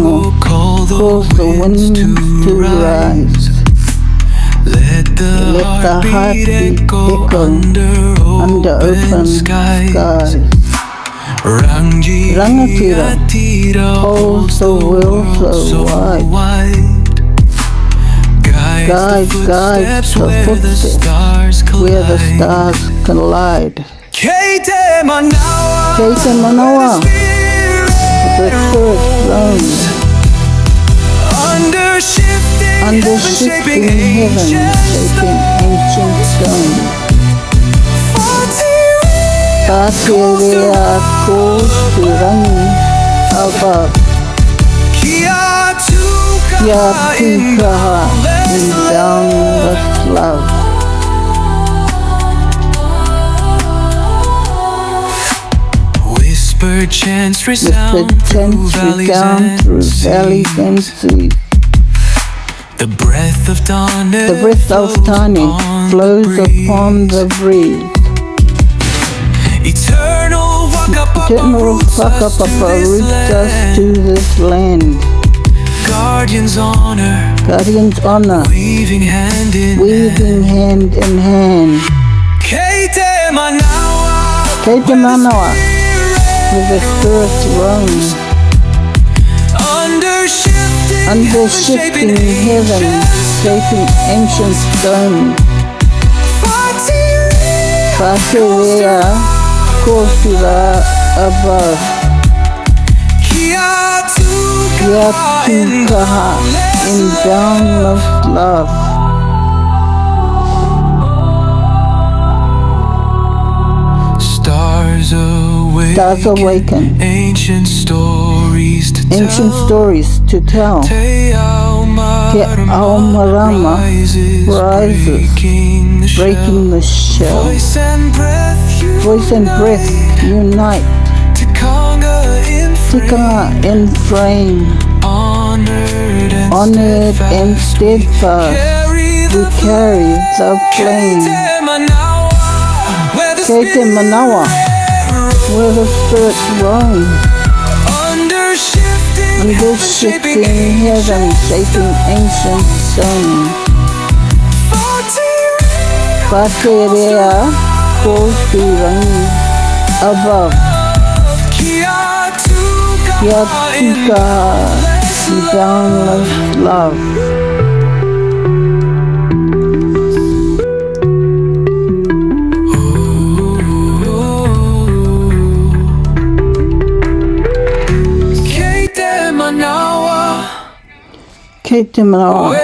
Whakarongo calls the winds to rise. Let the heartbeat echo under open skies. Rangatira holds the world so wide. Guide the footsteps where the stars collide. Kete Manawa, the spirit roams under shifting heaven, shaping ancient stone. Pāterea calls to rangi above. Kia tukaha in boundless love. Whispered chants resound through valleys and seas. The breath of Tane flows upon the breeze. Eternal Whakapapa roots us to this land. Guardians honor, weaving hand in hand. Kete Manawa, where the spirits roam under shifting heaven, shaping ancient stone. Pāterea calls to the above. Kia tukaha in boundless love. Stars awaken. Ancient stories to tell. Te Ao Mārama rises, breaking the shell. Voice and breath unite. Tikanga in frame, honored and steadfast, we carry the flame. Kete Manawa, where the spirits roam under shifting heaven, shaping ancient stone. Pāterea calls to rangi above. Kia tukaha in boundless love. Kete Manawa,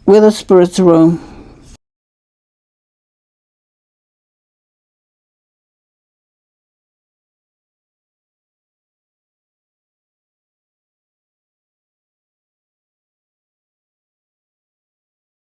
where the spirits roam